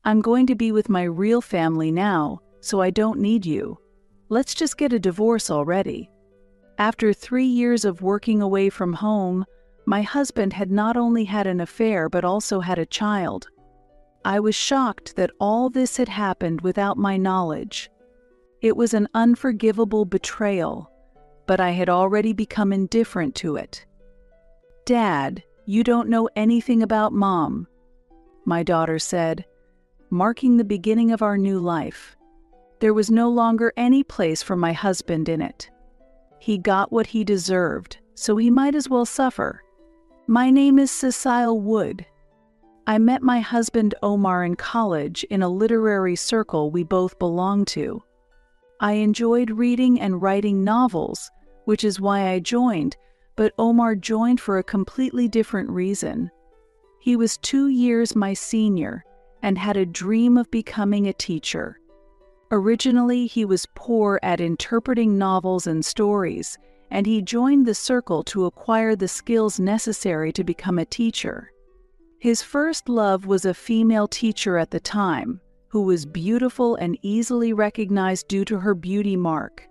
I'm going to be with my real family now, so I don't need you. Let's just get a divorce already." After 3 years of working away from home, my husband had not only had an affair but also had a child. I was shocked that all this had happened without my knowledge. It was an unforgivable betrayal, but I had already become indifferent to it. "Dad, you don't know anything about Mom," my daughter said, marking the beginning of our new life. There was no longer any place for my husband in it. He got what he deserved, so he might as well suffer. "My name is Cecile Wood. I met my husband Omar in college in a literary circle we both belonged to. I enjoyed reading and writing novels, which is why I joined, but Omar joined for a completely different reason. He was 2 years my senior and had a dream of becoming a teacher. Originally, he was poor at interpreting novels and stories, and he joined the circle to acquire the skills necessary to become a teacher. His first love was a female teacher at the time, who was beautiful and easily recognized due to her beauty mark.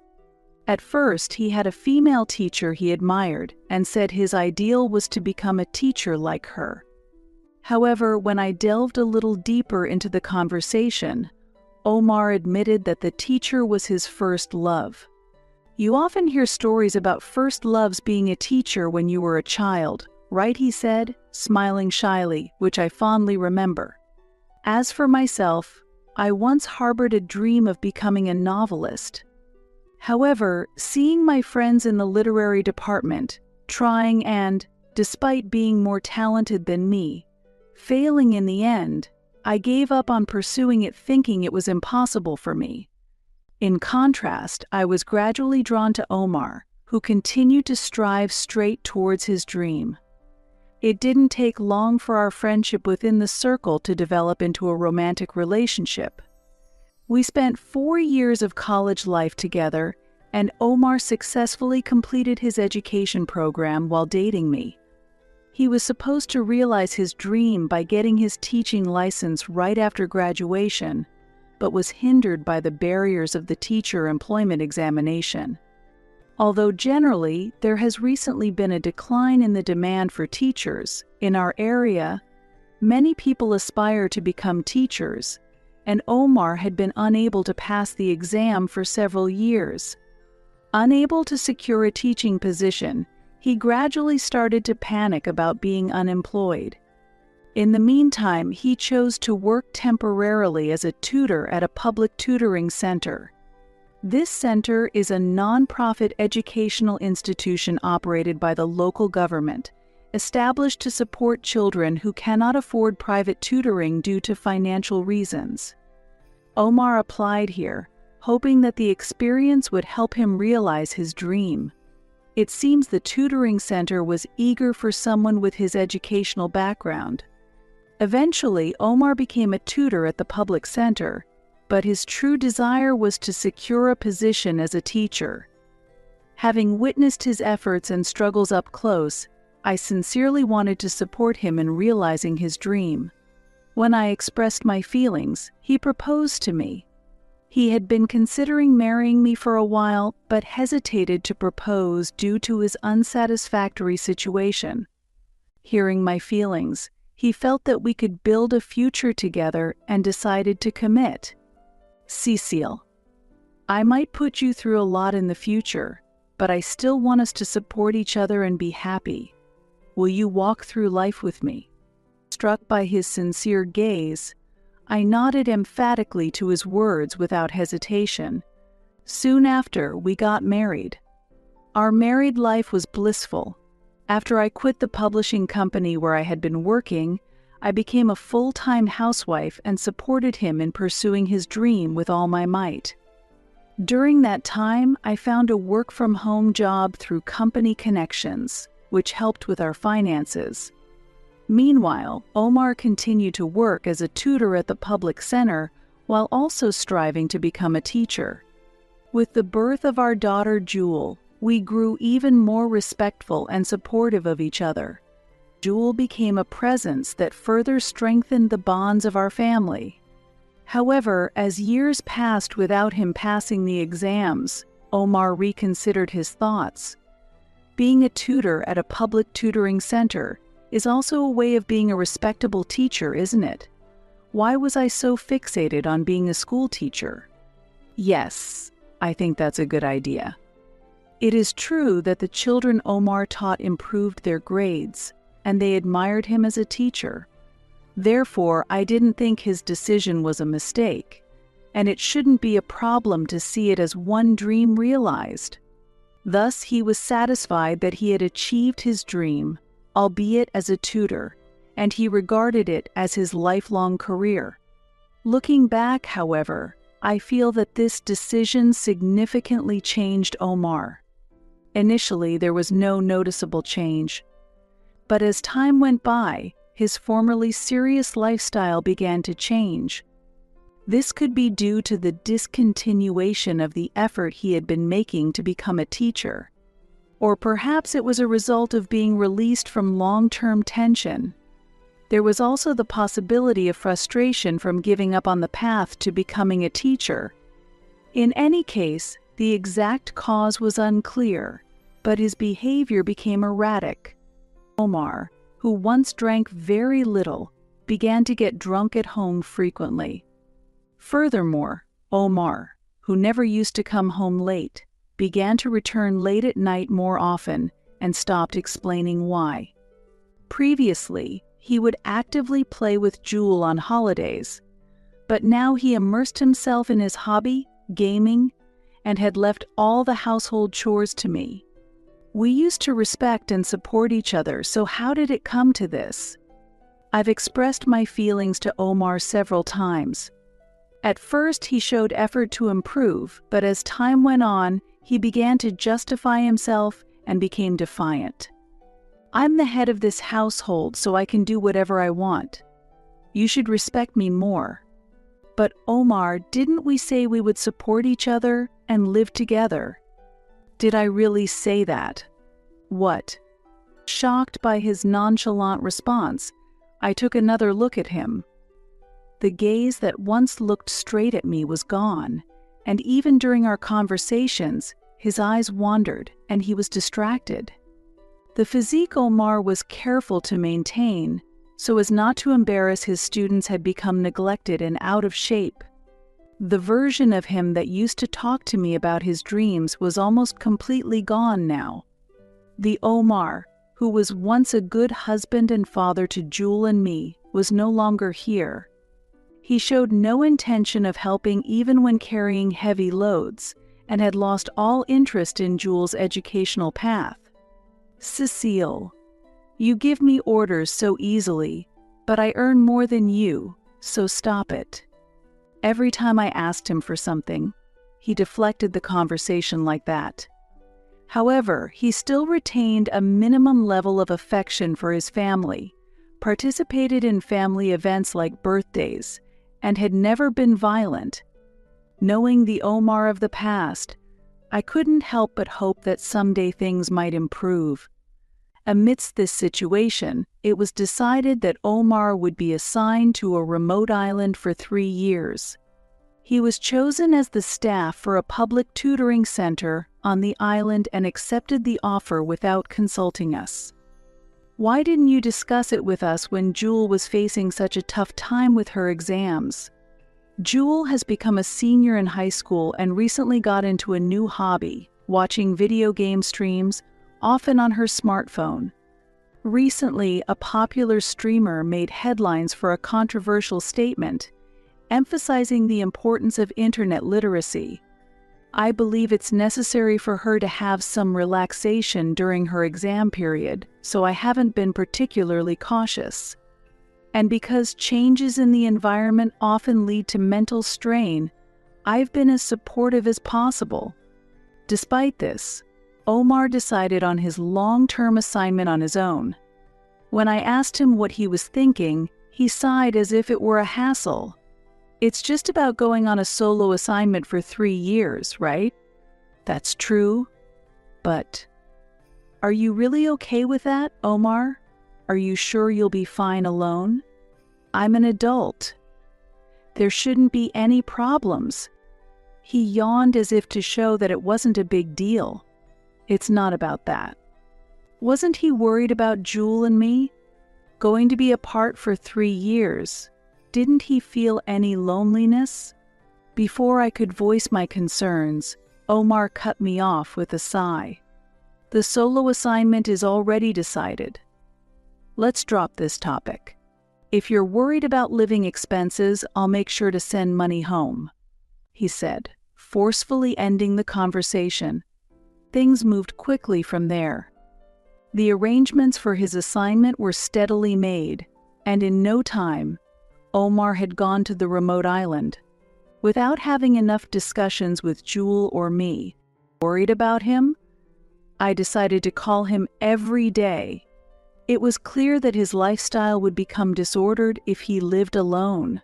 At first, he had a female teacher he admired and said his ideal was to become a teacher like her. However, when I delved a little deeper into the conversation, Omar admitted that the teacher was his first love. "You often hear stories about first loves being a teacher when you were a child, right?" he said, smiling shyly, which I fondly remember. As for myself, I once harbored a dream of becoming a novelist. However, seeing my friends in the literary department trying and, despite being more talented than me, failing in the end, I gave up on pursuing it thinking it was impossible for me. In contrast, I was gradually drawn to Omar, who continued to strive straight towards his dream. It didn't take long for our friendship within the circle to develop into a romantic relationship. We spent 4 years of college life together, and Omar successfully completed his education program while dating me. He was supposed to realize his dream by getting his teaching license right after graduation, but was hindered by the barriers of the teacher employment examination. Although generally, there has recently been a decline in the demand for teachers, in our area, many people aspire to become teachers, and Omar had been unable to pass the exam for several years. Unable to secure a teaching position, he gradually started to panic about being unemployed. In the meantime, he chose to work temporarily as a tutor at a public tutoring center. This center is a non-profit educational institution operated by the local government, established to support children who cannot afford private tutoring due to financial reasons. Omar applied here, hoping that the experience would help him realize his dream. It seems the tutoring center was eager for someone with his educational background. Eventually, Omar became a tutor at the public center, but his true desire was to secure a position as a teacher. Having witnessed his efforts and struggles up close, I sincerely wanted to support him in realizing his dream. When I expressed my feelings, he proposed to me. He had been considering marrying me for a while, but hesitated to propose due to his unsatisfactory situation. Hearing my feelings, he felt that we could build a future together and decided to commit. "Cecile, I might put you through a lot in the future, but I still want us to support each other and be happy. Will you walk through life with me?" Struck by his sincere gaze, I nodded emphatically to his words without hesitation. Soon after, we got married. Our married life was blissful. After I quit the publishing company where I had been working, I became a full-time housewife and supported him in pursuing his dream with all my might. During that time, I found a work-from-home job through company connections, which helped with our finances. Meanwhile, Omar continued to work as a tutor at the public center while also striving to become a teacher. With the birth of our daughter Jewel, we grew even more respectful and supportive of each other. Jewel became a presence that further strengthened the bonds of our family. However, as years passed without him passing the exams, Omar reconsidered his thoughts. Being a tutor at a public tutoring center is also a way of being a respectable teacher, isn't it? Why was I so fixated on being a school teacher? Yes, I think that's a good idea. It is true that the children Omar taught improved their grades, and they admired him as a teacher. Therefore, I didn't think his decision was a mistake, and it shouldn't be a problem to see it as one dream realized. Thus, he was satisfied that he had achieved his dream, albeit as a tutor, and he regarded it as his lifelong career. Looking back, however, I feel that this decision significantly changed Omar. Initially, there was no noticeable change, but as time went by, his formerly serious lifestyle began to change. This could be due to the discontinuation of the effort he had been making to become a teacher. Or perhaps it was a result of being released from long-term tension. There was also the possibility of frustration from giving up on the path to becoming a teacher. In any case, the exact cause was unclear, but his behavior became erratic. Omar, who once drank very little, began to get drunk at home frequently. Furthermore, Omar, who never used to come home late, began to return late at night more often and stopped explaining why. Previously, he would actively play with Jewel on holidays, but now he immersed himself in his hobby, gaming, and had left all the household chores to me. We used to respect and support each other, so how did it come to this? I've expressed my feelings to Omar several times. At first, he showed effort to improve, but as time went on, he began to justify himself and became defiant. I'm the head of this household, so I can do whatever I want. You should respect me more. But Omar, didn't we say we would support each other and live together? Did I really say that? What? Shocked by his nonchalant response, I took another look at him. The gaze that once looked straight at me was gone, and even during our conversations, his eyes wandered and he was distracted. The physique Omar was careful to maintain, so as not to embarrass his students, had become neglected and out of shape. The version of him that used to talk to me about his dreams was almost completely gone now. The Omar, who was once a good husband and father to Jewel and me, was no longer here. He showed no intention of helping even when carrying heavy loads, and had lost all interest in Jewel's educational path. Cecile, you give me orders so easily, but I earn more than you, so stop it. Every time I asked him for something, he deflected the conversation like that. However, he still retained a minimum level of affection for his family, participated in family events like birthdays, and had never been violent. Knowing the Omar of the past, I couldn't help but hope that someday things might improve. Amidst this situation, it was decided that Omar would be assigned to a remote island for 3 years. He was chosen as the staff for a public tutoring center on the island and accepted the offer without consulting us. Why didn't you discuss it with us when Jewel was facing such a tough time with her exams? Jewel has become a senior in high school and recently got into a new hobby, watching video game streams, often on her smartphone. Recently, a popular streamer made headlines for a controversial statement, emphasizing the importance of internet literacy. I believe it's necessary for her to have some relaxation during her exam period, so I haven't been particularly cautious. And because changes in the environment often lead to mental strain, I've been as supportive as possible. Despite this, Omar decided on his long-term assignment on his own. When I asked him what he was thinking, he sighed as if it were a hassle. It's just about going on a solo assignment for 3 years, right? That's true. But are you really okay with that, Omar? Are you sure you'll be fine alone? I'm an adult. There shouldn't be any problems. He yawned as if to show that it wasn't a big deal. It's not about that. Wasn't he worried about Jewel and me? Going to be apart for 3 years. Didn't he feel any loneliness? Before I could voice my concerns, Omar cut me off with a sigh. The solo assignment is already decided. Let's drop this topic. If you're worried about living expenses, I'll make sure to send money home, he said, forcefully ending the conversation. Things moved quickly from there. The arrangements for his assignment were steadily made, and in no time, Omar had gone to the remote island. Without having enough discussions with Jewel or me, worried about him, I decided to call him every day. It was clear that his lifestyle would become disordered if he lived alone.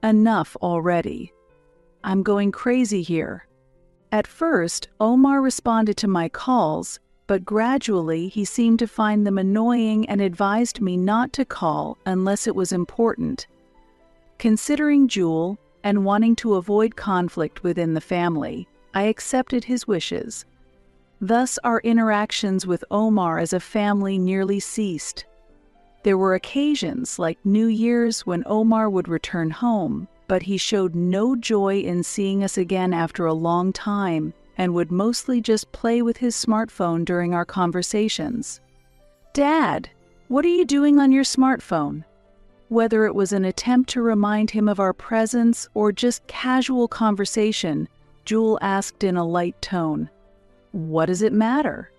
Enough already. I'm going crazy here. At first, Omar responded to my calls, but gradually he seemed to find them annoying and advised me not to call unless it was important. Considering Jewel and wanting to avoid conflict within the family, I accepted his wishes. Thus, our interactions with Omar as a family nearly ceased. There were occasions, like New Year's, when Omar would return home, but he showed no joy in seeing us again after a long time and would mostly just play with his smartphone during our conversations. "Dad, what are you doing on your smartphone?" Whether it was an attempt to remind him of our presence or just casual conversation, Jewel asked in a light tone. "What does it matter?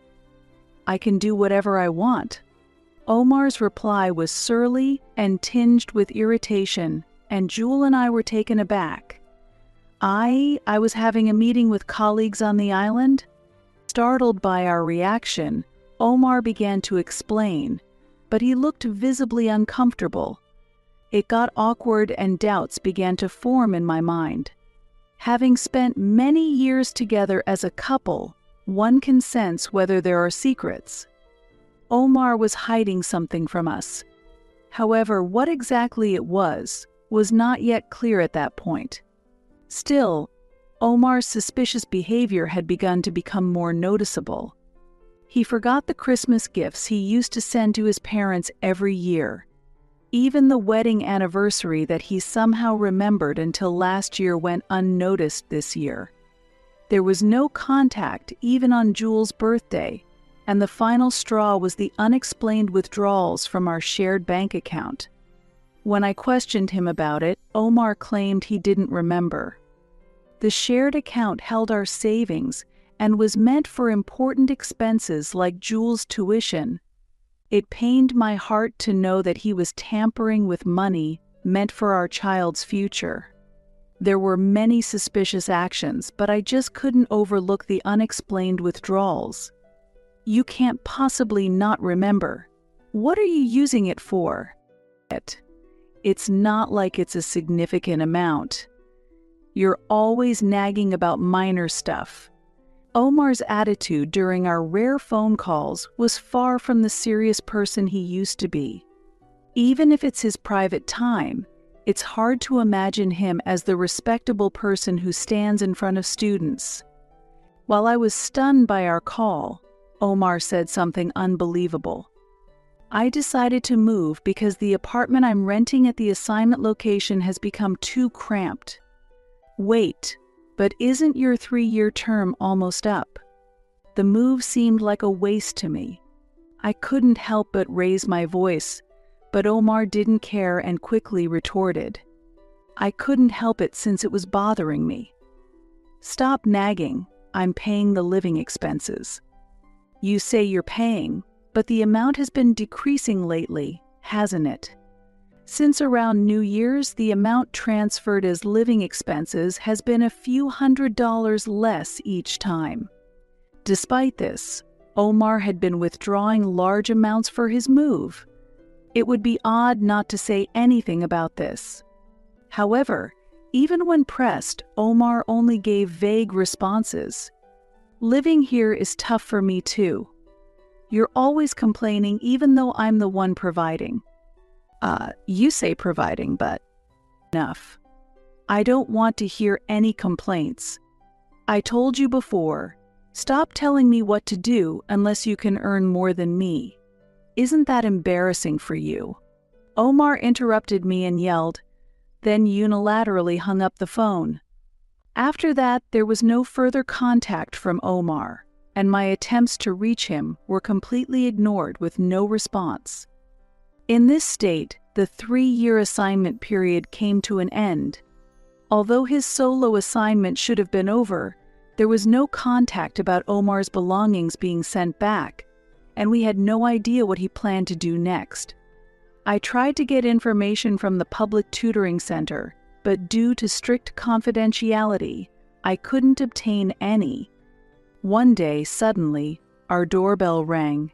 I can do whatever I want." Omar's reply was surly and tinged with irritation, and Jewel and I were taken aback. I was having a meeting with colleagues on the island. Startled by our reaction, Omar began to explain, but he looked visibly uncomfortable. It got awkward and doubts began to form in my mind. Having spent many years together as a couple, one can sense whether there are secrets. Omar was hiding something from us. However, what exactly it was not yet clear at that point. Still, Omar's suspicious behavior had begun to become more noticeable. He forgot the Christmas gifts he used to send to his parents every year. Even the wedding anniversary that he somehow remembered until last year went unnoticed this year. There was no contact even on Jewel's birthday, and the final straw was the unexplained withdrawals from our shared bank account. When I questioned him about it, Omar claimed he didn't remember. The shared account held our savings and was meant for important expenses like Jewel's tuition. It pained my heart to know that he was tampering with money meant for our child's future. There were many suspicious actions, but I just couldn't overlook the unexplained withdrawals. "You can't possibly not remember. What are you using it for?" "It's not like it's a significant amount. You're always nagging about minor stuff." Omar's attitude during our rare phone calls was far from the serious person he used to be. Even if it's his private time, it's hard to imagine him as the respectable person who stands in front of students. While I was stunned by our call, Omar said something unbelievable. "I decided to move because the apartment I'm renting at the assignment location has become too cramped." Wait, but isn't your 3-year term almost up? The move seemed like a waste to me. I couldn't help but raise my voice, but Omar didn't care and quickly retorted. I couldn't help it since it was bothering me. "Stop nagging, I'm paying the living expenses." "You say you're paying, but the amount has been decreasing lately, hasn't it? Since around New Year's, the amount transferred as living expenses has been a few $100s less each time." Despite this, Omar had been withdrawing large amounts for his move. It would be odd not to say anything about this. However, even when pressed, Omar only gave vague responses. "Living here is tough for me too. You're always complaining even though I'm the one providing." You say providing, but..." "Enough. I don't want to hear any complaints. I told you before, stop telling me what to do unless you can earn more than me. Isn't that embarrassing for you?" Omar interrupted me and yelled, then unilaterally hung up the phone. After that, there was no further contact from Omar, and my attempts to reach him were completely ignored with no response. In this state, the 3-year assignment period came to an end. Although his solo assignment should have been over, there was no contact about Omar's belongings being sent back, and we had no idea what he planned to do next. I tried to get information from the public tutoring center, but due to strict confidentiality, I couldn't obtain any. One day, suddenly, our doorbell rang.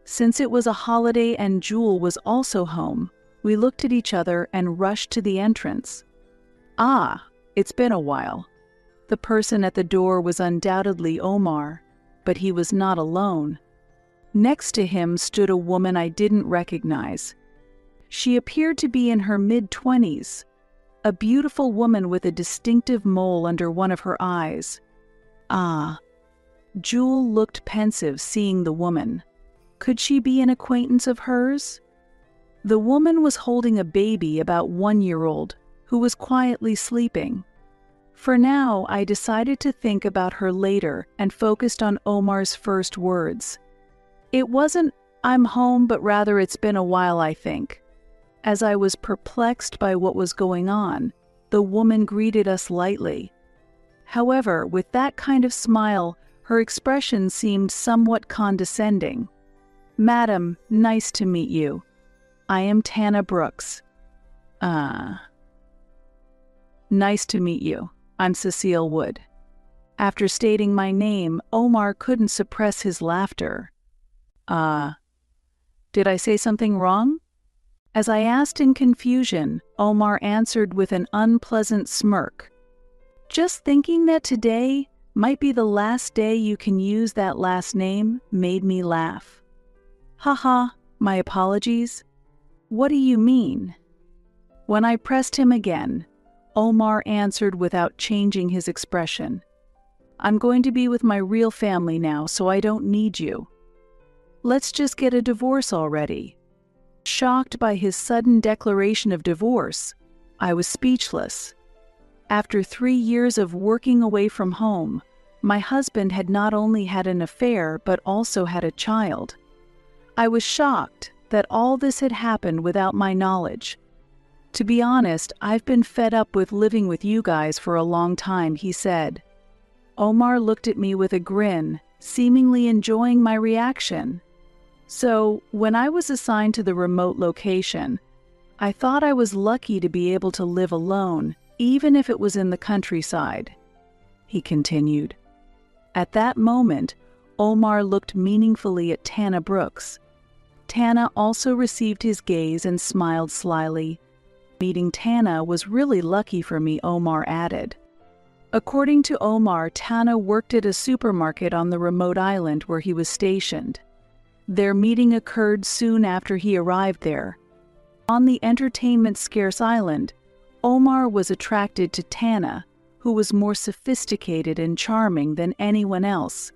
Since it was a holiday and Jewel was also home, we looked at each other and rushed to the entrance. "Ah, it's been a while." The person at the door was undoubtedly Omar, but he was not alone. Next to him stood a woman I didn't recognize. She appeared to be in her mid-20s, a beautiful woman with a distinctive mole under one of her eyes. Ah. Jewel looked pensive seeing the woman. Could she be an acquaintance of hers? The woman was holding a baby about 1-year-old who was quietly sleeping. For now, I decided to think about her later and focused on Omar's first words. It wasn't, "I'm home," but rather, "It's been a while, I think." As I was perplexed by what was going on, the woman greeted us lightly. However, with that kind of smile, her expression seemed somewhat condescending. "Madam, nice to meet you. I am Tana Brooks." Nice to meet you. I'm Cecile Wood." After stating my name, Omar couldn't suppress his laughter. Did I say something wrong?" As I asked in confusion, Omar answered with an unpleasant smirk. "Just thinking that today might be the last day you can use that last name made me laugh." "Haha, my apologies. What do you mean?" When I pressed him again, Omar answered without changing his expression. "I'm going to be with my real family now, so I don't need you. Let's just get a divorce already." Shocked by his sudden declaration of divorce, I was speechless. After 3 years of working away from home, my husband had not only had an affair but also had a child. I was shocked that all this had happened without my knowledge. "To be honest, I've been fed up with living with you guys for a long time," he said. Omar looked at me with a grin, seemingly enjoying my reaction. So, when I was assigned to the remote location, I thought I was lucky to be able to live alone, even if it was in the countryside. He continued. At that moment, Omar looked meaningfully at Tana Brooks. Tana also received his gaze and smiled slyly. Meeting Tana was really lucky for me, Omar added. According to Omar, Tana worked at a supermarket on the remote island where he was stationed. Their meeting occurred soon after he arrived there. On the entertainment-scarce island, Omar was attracted to Tana, who was more sophisticated and charming than anyone else.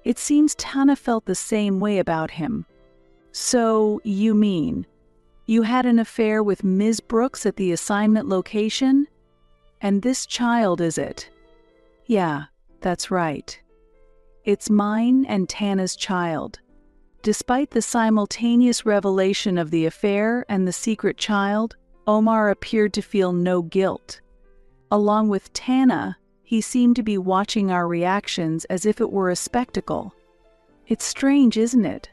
It seems Tana felt the same way about him. "So, you mean, you had an affair with Ms. Brooks at the assignment location? And this child, is it?" "Yeah, that's right. It's mine and Tana's child." Despite the simultaneous revelation of the affair and the secret child, Omar appeared to feel no guilt. Along with Tana, he seemed to be watching our reactions as if it were a spectacle. It's strange, isn't it?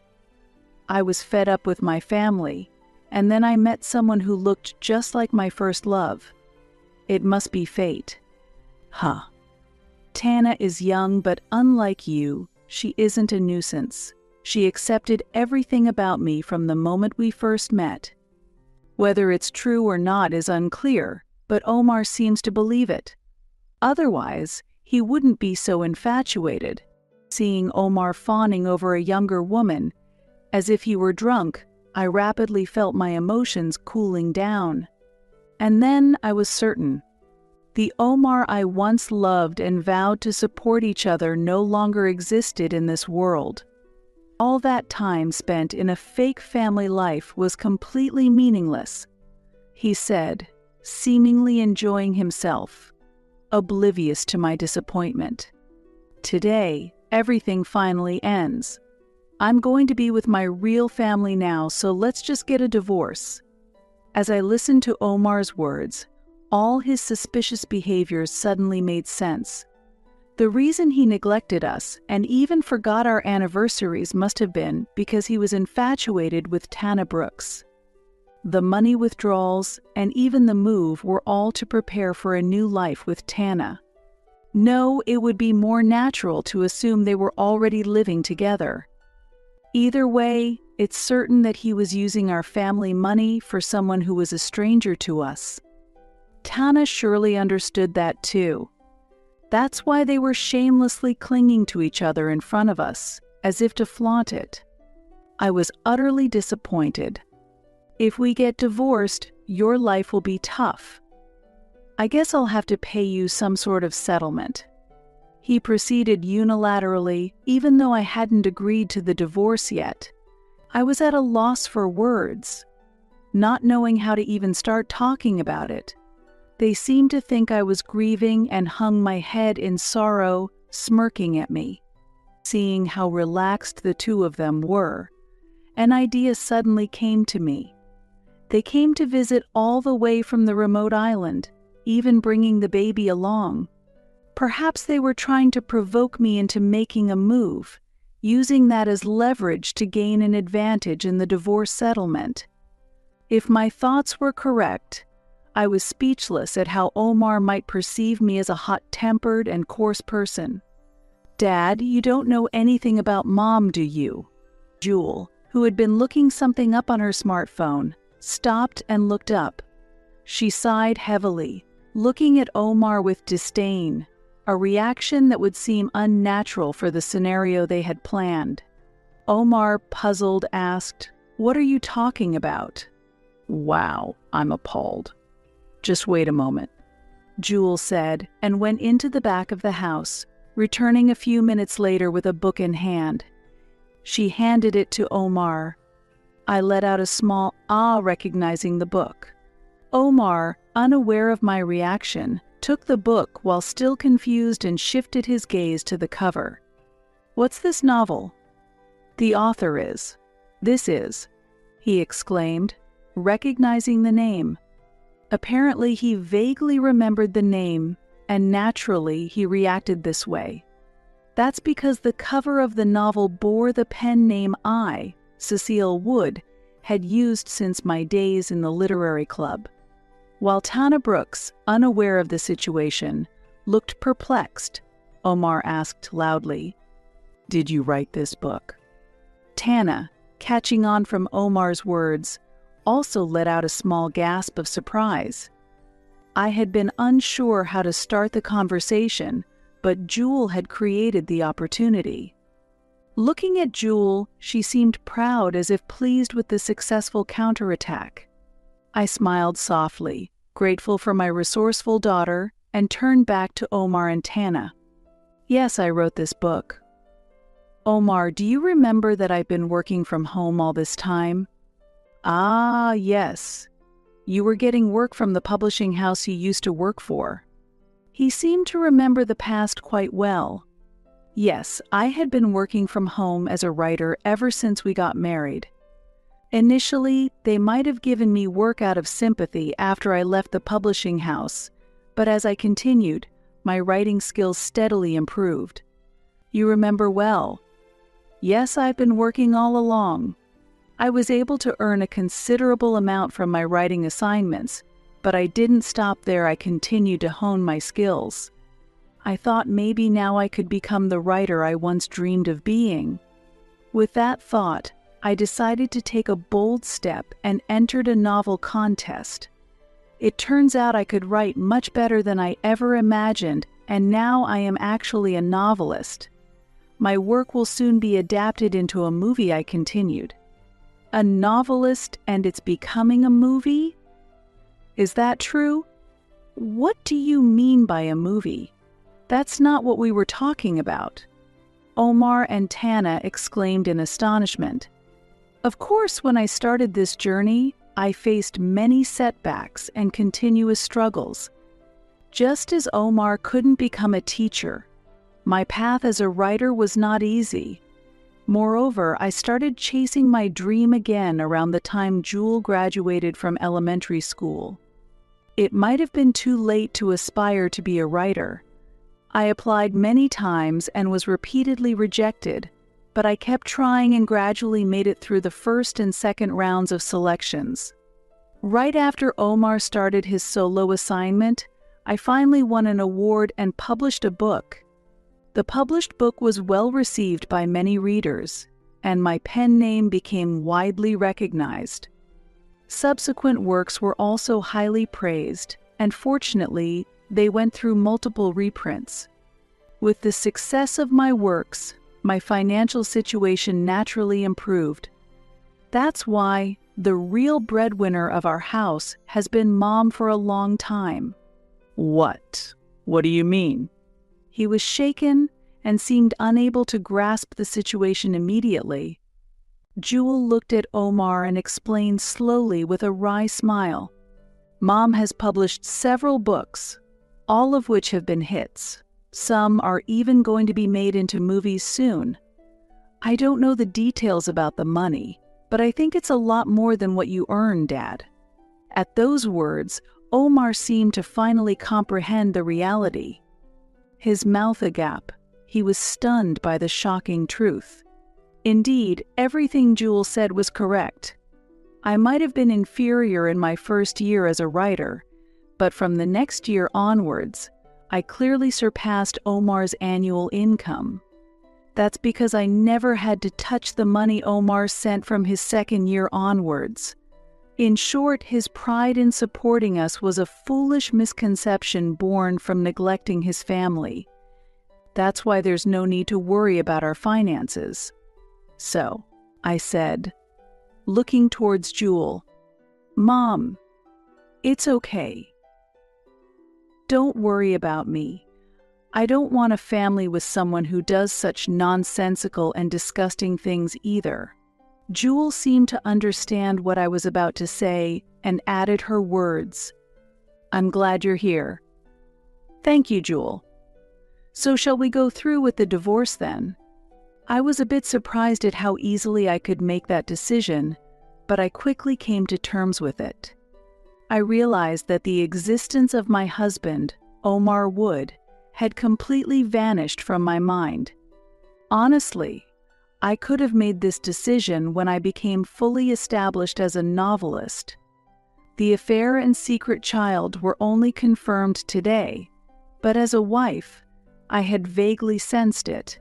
I was fed up with my family, and then I met someone who looked just like my first love. It must be fate. Huh. Tana is young, but unlike you, she isn't a nuisance. She accepted everything about me from the moment we first met. Whether it's true or not is unclear, but Omar seems to believe it. Otherwise, he wouldn't be so infatuated. Seeing Omar fawning over a younger woman, as if he were drunk, I rapidly felt my emotions cooling down. And then I was certain. The Omar I once loved and vowed to support each other no longer existed in this world. All that time spent in a fake family life was completely meaningless, he said, seemingly enjoying himself, oblivious to my disappointment. Today, everything finally ends. I'm going to be with my real family now, so let's just get a divorce. As I listened to Omar's words, all his suspicious behaviors suddenly made sense. The reason he neglected us and even forgot our anniversaries must have been because he was infatuated with Tana Brooks. The money withdrawals and even the move were all to prepare for a new life with Tana. No, it would be more natural to assume they were already living together. Either way, it's certain that he was using our family money for someone who was a stranger to us. Tana surely understood that too. That's why they were shamelessly clinging to each other in front of us, as if to flaunt it. I was utterly disappointed. If we get divorced, your life will be tough. I guess I'll have to pay you some sort of settlement. He proceeded unilaterally, even though I hadn't agreed to the divorce yet. I was at a loss for words, not knowing how to even start talking about it. They seemed to think I was grieving and hung my head in sorrow, smirking at me. Seeing how relaxed the two of them were, an idea suddenly came to me. They came to visit all the way from the remote island, even bringing the baby along. Perhaps they were trying to provoke me into making a move, using that as leverage to gain an advantage in the divorce settlement. If my thoughts were correct, I was speechless at how Omar might perceive me as a hot-tempered and coarse person. "Dad, you don't know anything about Mom, do you?" Jewel, who had been looking something up on her smartphone, stopped and looked up. She sighed heavily, looking at Omar with disdain, a reaction that would seem unnatural for the scenario they had planned. Omar, puzzled, asked, "What are you talking about?" "Wow, I'm appalled." "Just wait a moment," Jewel said, and went into the back of the house, returning a few minutes later with a book in hand. She handed it to Omar. I let out a small ah, recognizing the book. Omar, unaware of my reaction, took the book while still confused and shifted his gaze to the cover. "What's this novel?" "The author is. This is," he exclaimed, recognizing the name. Apparently he vaguely remembered the name, and naturally he reacted this way. That's because the cover of the novel bore the pen name I, Cecile Wood, had used since my days in the literary club. While Tana Brooks, unaware of the situation, looked perplexed, Omar asked loudly, "Did you write this book?" Tana, catching on from Omar's words, also let out a small gasp of surprise. I had been unsure how to start the conversation, but Jewel had created the opportunity. Looking at Jewel, she seemed proud, as if pleased with the successful counterattack. I smiled softly, grateful for my resourceful daughter, and turned back to Omar and Tana. "Yes, I wrote this book." "Omar, do you remember that I've been working from home all this time?" "Ah, yes. You were getting work from the publishing house you used to work for." He seemed to remember the past quite well. Yes, I had been working from home as a writer ever since we got married. Initially, they might have given me work out of sympathy after I left the publishing house, but as I continued, my writing skills steadily improved. "You remember well." "Yes, I've been working all along." I was able to earn a considerable amount from my writing assignments, but I didn't stop there. I continued to hone my skills. I thought maybe now I could become the writer I once dreamed of being. With that thought, I decided to take a bold step and entered a novel contest. It turns out I could write much better than I ever imagined, and now I am actually a novelist. My work will soon be adapted into a movie, I continued. A novelist, and it's becoming a movie? Is that true? What do you mean by a movie? That's not what we were talking about." Omar and Tana exclaimed in astonishment. Of course, when I started this journey, I faced many setbacks and continuous struggles. Just as Omar couldn't become a teacher, my path as a writer was not easy. Moreover, I started chasing my dream again around the time Jewel graduated from elementary school. It might have been too late to aspire to be a writer. I applied many times and was repeatedly rejected, but I kept trying and gradually made it through the first and second rounds of selections. Right after Omar started his solo assignment, I finally won an award and published a book. The published book was well received by many readers, and my pen name became widely recognized. Subsequent works were also highly praised, and fortunately, they went through multiple reprints. With the success of my works, my financial situation naturally improved. That's why the real breadwinner of our house has been Mom for a long time. What? What do you mean? He was shaken and seemed unable to grasp the situation immediately. Jewel looked at Omar and explained slowly with a wry smile. Mom has published several books, all of which have been hits. Some are even going to be made into movies soon. I don't know the details about the money, but I think it's a lot more than what you earn, Dad. At those words, Omar seemed to finally comprehend the reality. His mouth agape, he was stunned by the shocking truth. Indeed, everything Jewel said was correct. I might have been inferior in my first year as a writer, but from the next year onwards, I clearly surpassed Omar's annual income. That's because I never had to touch the money Omar sent from his second year onwards. In short, his pride in supporting us was a foolish misconception born from neglecting his family. That's why there's no need to worry about our finances. So, I said, looking towards Jewel, Mom, it's okay. Don't worry about me. I don't want a family with someone who does such nonsensical and disgusting things either. Jewel seemed to understand what I was about to say and added her words. I'm glad you're here. Thank you, Jewel. So shall we go through with the divorce then? I was a bit surprised at how easily I could make that decision, but I quickly came to terms with it. I realized that the existence of my husband, Omar Wood, had completely vanished from my mind. Honestly, I could have made this decision when I became fully established as a novelist. The affair and secret child were only confirmed today, but as a wife, I had vaguely sensed it.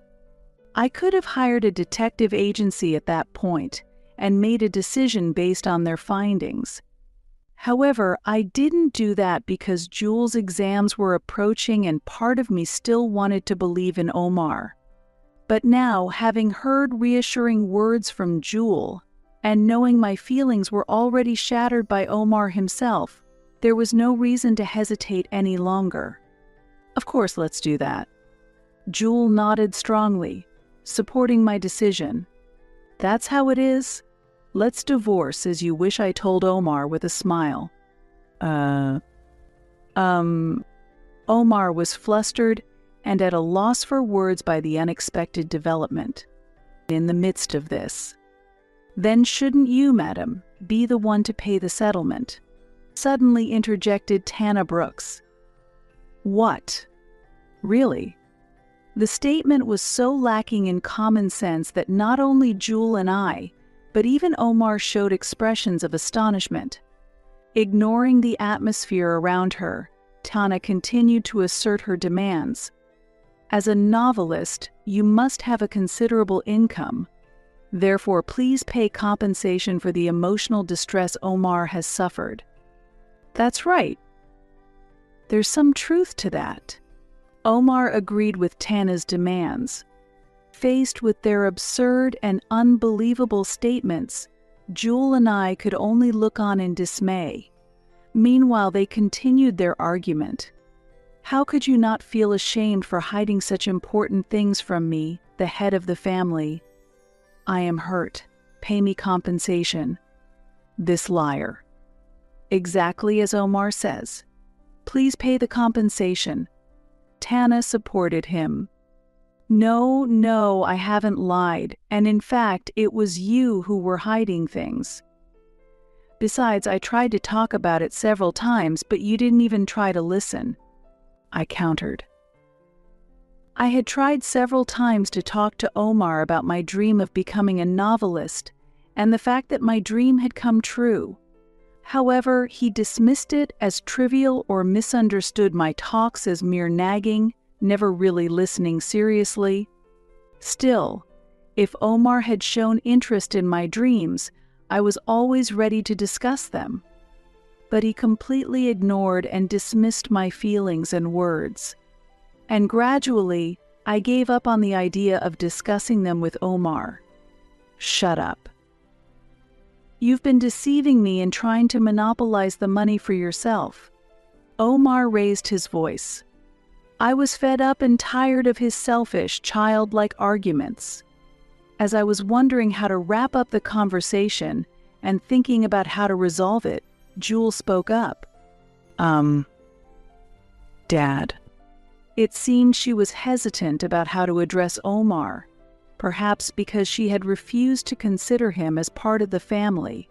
I could have hired a detective agency at that point and made a decision based on their findings. However, I didn't do that because Jewel's exams were approaching and part of me still wanted to believe in Omar. But now, having heard reassuring words from Jewel, and knowing my feelings were already shattered by Omar himself, there was no reason to hesitate any longer. Of course, let's do that. Jewel nodded strongly, supporting my decision. That's how it is. Let's divorce as you wish, I told Omar with a smile. Omar was flustered and at a loss for words by the unexpected development. In the midst of this, then shouldn't you, madam, be the one to pay the settlement? Suddenly interjected Tana Brooks. What? Really? The statement was so lacking in common sense that not only Jewel and I, but even Omar showed expressions of astonishment. Ignoring the atmosphere around her, Tana continued to assert her demands. As a novelist, you must have a considerable income. Therefore, please pay compensation for the emotional distress Omar has suffered. That's right. There's some truth to that. Omar agreed with Tana's demands. Faced with their absurd and unbelievable statements, Jewel and I could only look on in dismay. Meanwhile, they continued their argument. How could you not feel ashamed for hiding such important things from me, the head of the family? I am hurt. Pay me compensation. This liar. Exactly as Omar says. Please pay the compensation. Tana supported him. No, I haven't lied, and in fact, it was you who were hiding things. Besides, I tried to talk about it several times, but you didn't even try to listen. I countered. I had tried several times to talk to Omar about my dream of becoming a novelist and the fact that my dream had come true. However, he dismissed it as trivial or misunderstood my talks as mere nagging, never really listening seriously. Still, if Omar had shown interest in my dreams, I was always ready to discuss them. But he completely ignored and dismissed my feelings and words. And gradually, I gave up on the idea of discussing them with Omar. Shut up. You've been deceiving me and trying to monopolize the money for yourself. Omar raised his voice. I was fed up and tired of his selfish, childlike arguments. As I was wondering how to wrap up the conversation and thinking about how to resolve it, Jewel spoke up. Dad. It seemed she was hesitant about how to address Omar, perhaps because she had refused to consider him as part of the family.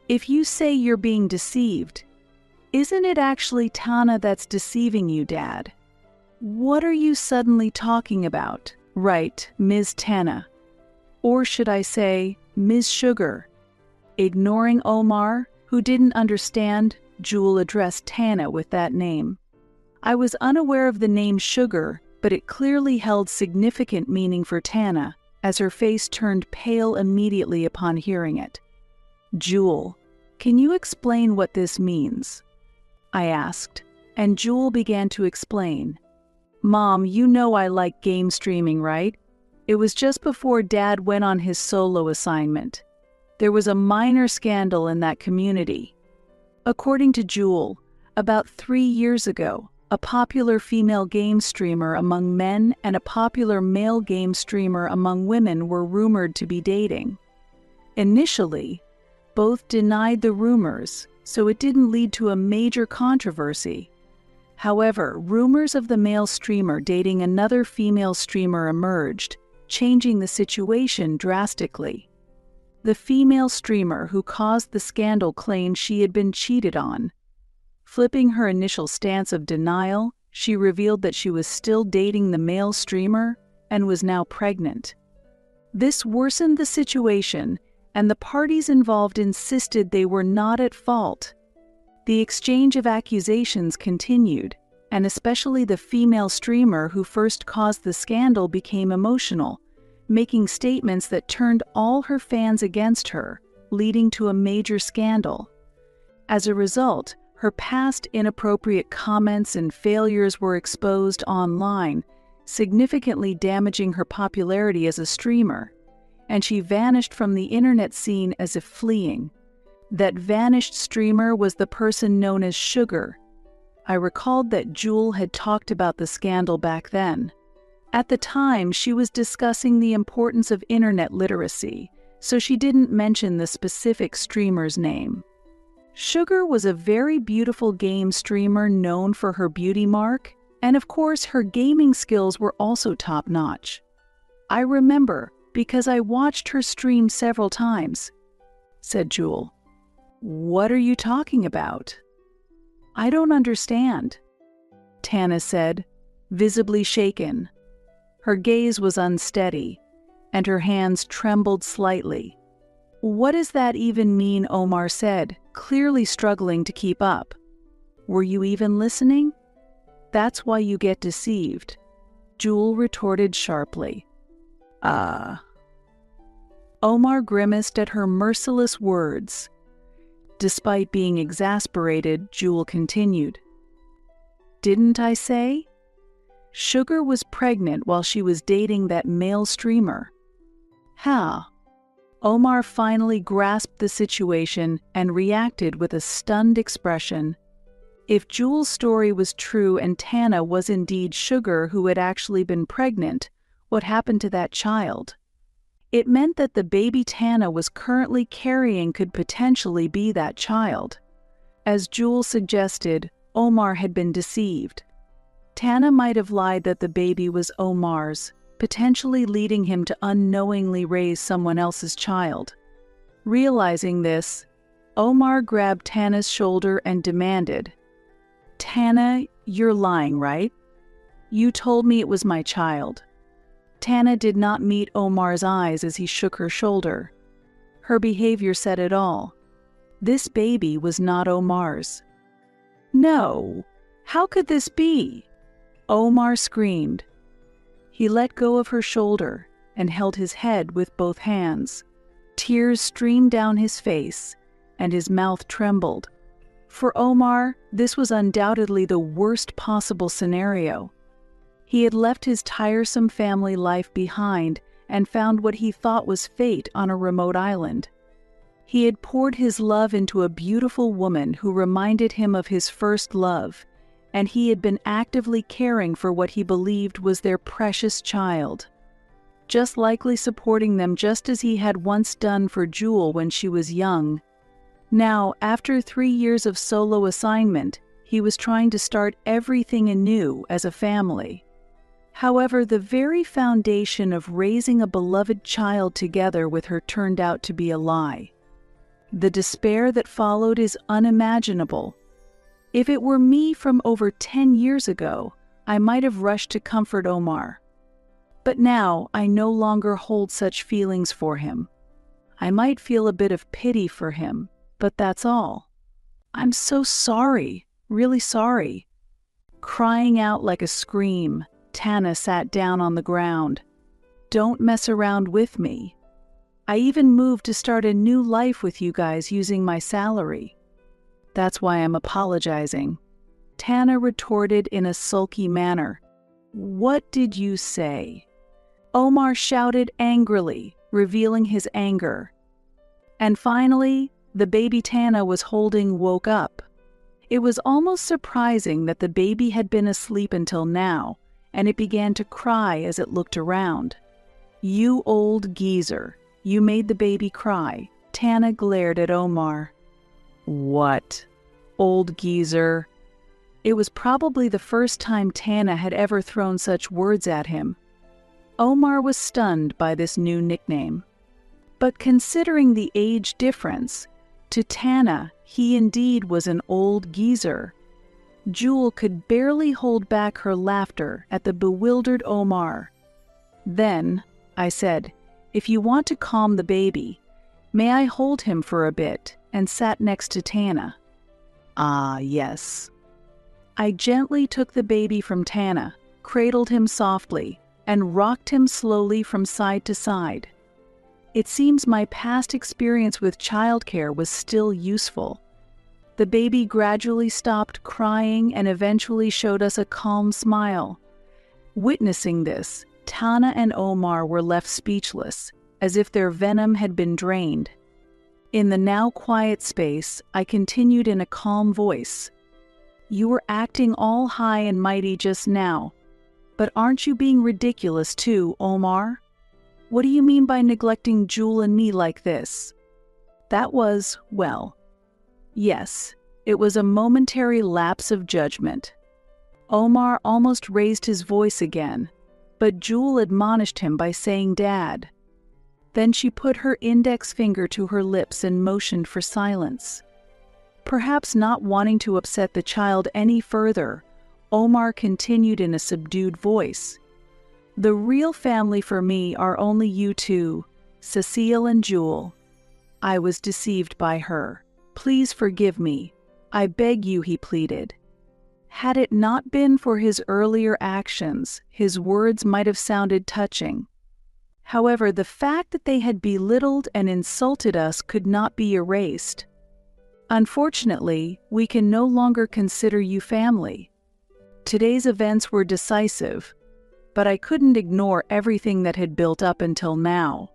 If you say you're being deceived, isn't it actually Tana that's deceiving you, Dad? What are you suddenly talking about? Right, Ms. Tana. Or should I say, Ms. Sugar? Ignoring Omar, who didn't understand, Jewel addressed Tana with that name. I was unaware of the name Sugar, but it clearly held significant meaning for Tana, as her face turned pale immediately upon hearing it. Jewel, can you explain what this means? I asked, and Jewel began to explain. Mom, you know I like game streaming, right? It was just before Dad went on his solo assignment. There was a minor scandal in that community. According to Jewel, about 3 years ago, a popular female game streamer among men and a popular male game streamer among women were rumored to be dating. Initially, both denied the rumors, so it didn't lead to a major controversy. However, rumors of the male streamer dating another female streamer emerged, changing the situation drastically. The female streamer who caused the scandal claimed she had been cheated on. Flipping her initial stance of denial, she revealed that she was still dating the male streamer and was now pregnant. This worsened the situation, and the parties involved insisted they were not at fault. The exchange of accusations continued, and especially the female streamer who first caused the scandal became emotional, making statements that turned all her fans against her, leading to a major scandal. As a result, her past inappropriate comments and failures were exposed online, significantly damaging her popularity as a streamer, and she vanished from the internet scene as if fleeing. That vanished streamer was the person known as Sugar. I recalled that Jewel had talked about the scandal back then. At the time, she was discussing the importance of internet literacy, so she didn't mention the specific streamer's name. Sugar was a very beautiful game streamer known for her beauty mark, and of course her gaming skills were also top-notch. I remember because I watched her stream several times, said Jewel. What are you talking about? I don't understand, Tana said, visibly shaken. Her gaze was unsteady, and her hands trembled slightly. What does that even mean? Omar said, clearly struggling to keep up. Were you even listening? That's why you get deceived, Jewel retorted sharply. Omar grimaced at her merciless words. Despite being exasperated, Jewel continued. Didn't I say? Sugar was pregnant while she was dating that male streamer. How? Omar finally grasped the situation and reacted with a stunned expression. If Jewel's story was true and Tana was indeed Sugar who had actually been pregnant, what happened to that child? It meant that the baby Tana was currently carrying could potentially be that child. As Jewel suggested, Omar had been deceived. Tana might have lied that the baby was Omar's, potentially leading him to unknowingly raise someone else's child. Realizing this, Omar grabbed Tana's shoulder and demanded, "Tana, you're lying, right? You told me it was my child." Tana did not meet Omar's eyes as he shook her shoulder. Her behavior said it all. This baby was not Omar's. "No, how could this be?" Omar screamed. He let go of her shoulder and held his head with both hands. Tears streamed down his face, and his mouth trembled. For Omar, this was undoubtedly the worst possible scenario. He had left his tiresome family life behind and found what he thought was fate on a remote island. He had poured his love into a beautiful woman who reminded him of his first love, and he had been actively caring for what he believed was their precious child, just likely supporting them just as he had once done for Jewel when she was young. Now, after 3 years of solo assignment, he was trying to start everything anew as a family. However, the very foundation of raising a beloved child together with her turned out to be a lie. The despair that followed is unimaginable. If it were me from over 10 years ago, I might have rushed to comfort Omar. But now I no longer hold such feelings for him. I might feel a bit of pity for him, but that's all. "I'm so sorry, really sorry." Crying out like a scream, Tana sat down on the ground. "Don't mess around with me. I even moved to start a new life with you guys using my salary. That's why I'm apologizing." Tana retorted in a sulky manner. "What did you say?" Omar shouted angrily, revealing his anger. And finally, the baby Tana was holding woke up. It was almost surprising that the baby had been asleep until now, and it began to cry as it looked around. "You old geezer, you made the baby cry." Tana glared at Omar. "What? Old geezer?" It was probably the first time Tana had ever thrown such words at him. Omar was stunned by this new nickname. But considering the age difference, to Tana, he indeed was an old geezer. Jewel could barely hold back her laughter at the bewildered Omar. "Then," I said, "if you want to calm the baby, may I hold him for a bit?" and sat next to Tana. "Ah, yes." I gently took the baby from Tana, cradled him softly, and rocked him slowly from side to side. It seems my past experience with childcare was still useful. The baby gradually stopped crying and eventually showed us a calm smile. Witnessing this, Tana and Omar were left speechless, as if their venom had been drained. In the now quiet space, I continued in a calm voice. "You were acting all high and mighty just now, but aren't you being ridiculous too, Omar? What do you mean by neglecting Jewel and me like this?" That was, well, yes, it was a momentary lapse of judgment. Omar almost raised his voice again, but Jewel admonished him by saying, "Dad." Then she put her index finger to her lips and motioned for silence. Perhaps not wanting to upset the child any further, Omar continued in a subdued voice. "The real family for me are only you two, Cecile and Jewel. I was deceived by her. Please forgive me. I beg you," he pleaded. Had it not been for his earlier actions, his words might have sounded touching. However, the fact that they had belittled and insulted us could not be erased. "Unfortunately, we can no longer consider you family. Today's events were decisive, but I couldn't ignore everything that had built up until now.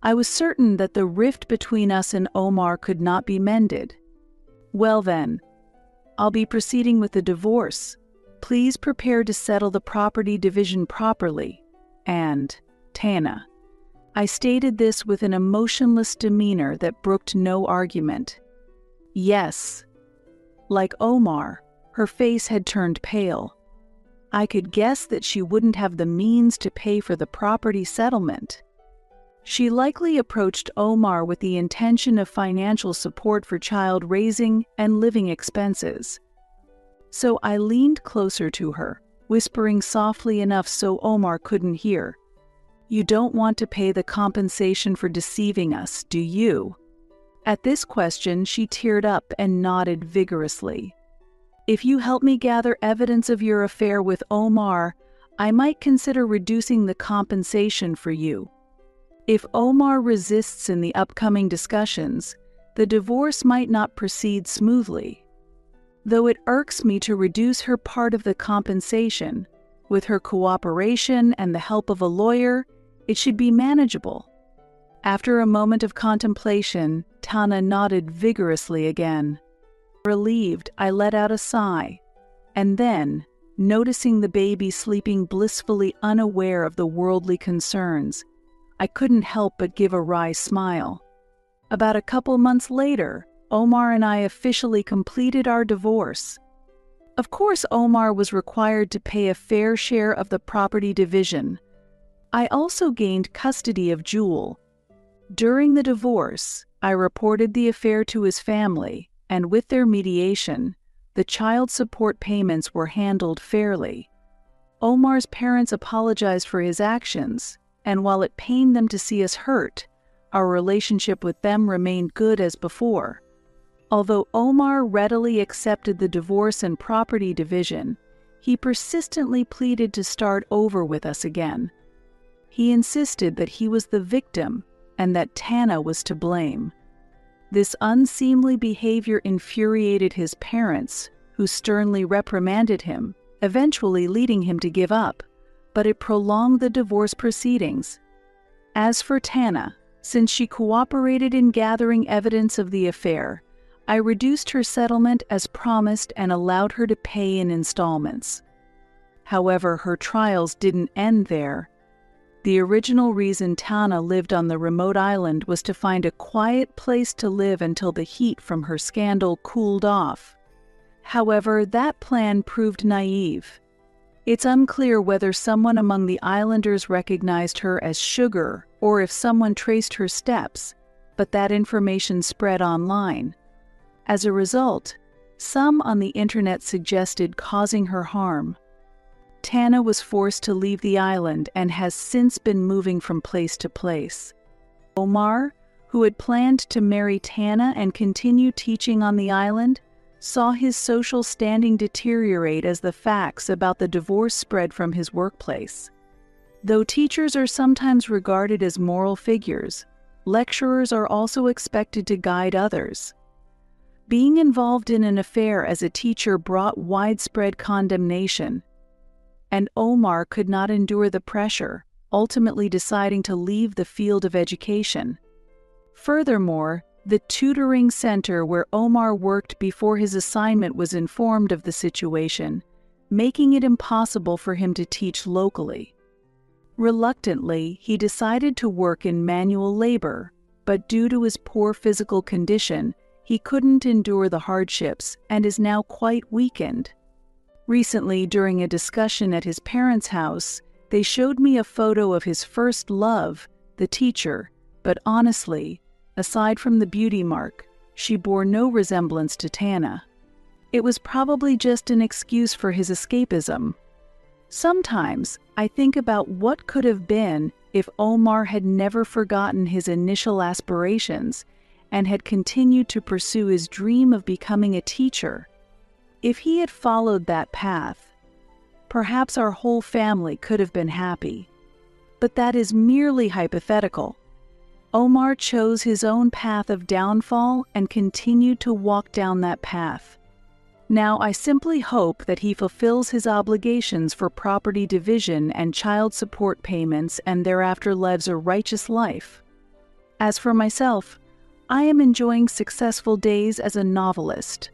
I was certain that the rift between us and Omar could not be mended. Well then, I'll be proceeding with the divorce. Please prepare to settle the property division properly. And, Tana. I stated this with an emotionless demeanor that brooked no argument. Yes. Like Omar, her face had turned pale. I could guess that she wouldn't have the means to pay for the property settlement. She likely approached Omar with the intention of financial support for child raising and living expenses. So I leaned closer to her, whispering softly enough so Omar couldn't hear. You don't want to pay the compensation for deceiving us, do you? At this question, she teared up and nodded vigorously. If you help me gather evidence of your affair with Omar, I might consider reducing the compensation for you. If Omar resists in the upcoming discussions, the divorce might not proceed smoothly. Though it irks me to reduce her part of the compensation, with her cooperation and the help of a lawyer, it should be manageable. After a moment of contemplation, Tana nodded vigorously again. Relieved, I let out a sigh, and then, noticing the baby sleeping blissfully unaware of the worldly concerns, I couldn't help but give a wry smile. About a couple months later, Omar and I officially completed our divorce. Of course, Omar was required to pay a fair share of the property division. I also gained custody of Jewel. During the divorce, I reported the affair to his family, and with their mediation, the child support payments were handled fairly. Omar's parents apologized for his actions, and while it pained them to see us hurt, our relationship with them remained good as before. Although Omar readily accepted the divorce and property division, he persistently pleaded to start over with us again. He insisted that he was the victim and that Tana was to blame. This unseemly behavior infuriated his parents, who sternly reprimanded him, eventually leading him to give up, but it prolonged the divorce proceedings. As for Tana, since she cooperated in gathering evidence of the affair, I reduced her settlement as promised and allowed her to pay in installments. However, her trials didn't end there. The original reason Tana lived on the remote island was to find a quiet place to live until the heat from her scandal cooled off. However, that plan proved naive. It's unclear whether someone among the islanders recognized her as Sugar or if someone traced her steps, but that information spread online. As a result, some on the internet suggested causing her harm. Tana was forced to leave the island and has since been moving from place to place. Omar, who had planned to marry Tana and continue teaching on the island, saw his social standing deteriorate as the facts about the divorce spread from his workplace. Though teachers are sometimes regarded as moral figures, lecturers are also expected to guide others. Being involved in an affair as a teacher brought widespread condemnation, and Omar could not endure the pressure, ultimately deciding to leave the field of education. Furthermore, the tutoring center where Omar worked before his assignment was informed of the situation, making it impossible for him to teach locally. Reluctantly, he decided to work in manual labor, but due to his poor physical condition, he couldn't endure the hardships and is now quite weakened. Recently, during a discussion at his parents' house, they showed me a photo of his first love, the teacher, but honestly, aside from the beauty mark, she bore no resemblance to Tana. It was probably just an excuse for his escapism. Sometimes, I think about what could have been if Omar had never forgotten his initial aspirations and had continued to pursue his dream of becoming a teacher. If he had followed that path, perhaps our whole family could have been happy. But that is merely hypothetical. Omar chose his own path of downfall and continued to walk down that path. Now I simply hope that he fulfills his obligations for property division and child support payments and thereafter lives a righteous life. As for myself, I am enjoying successful days as a novelist.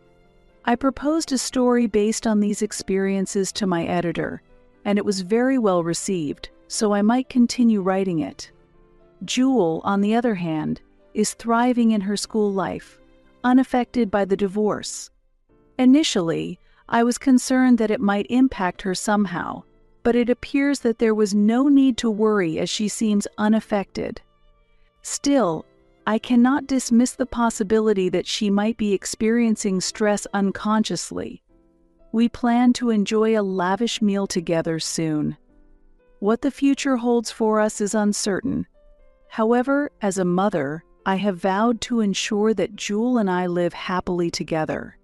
I proposed a story based on these experiences to my editor, and it was very well received, so I might continue writing it. Jewel, on the other hand, is thriving in her school life, unaffected by the divorce. Initially, I was concerned that it might impact her somehow, but it appears that there was no need to worry as she seems unaffected. Still, I cannot dismiss the possibility that she might be experiencing stress unconsciously. We plan to enjoy a lavish meal together soon. What the future holds for us is uncertain. However, as a mother, I have vowed to ensure that Jewel and I live happily together.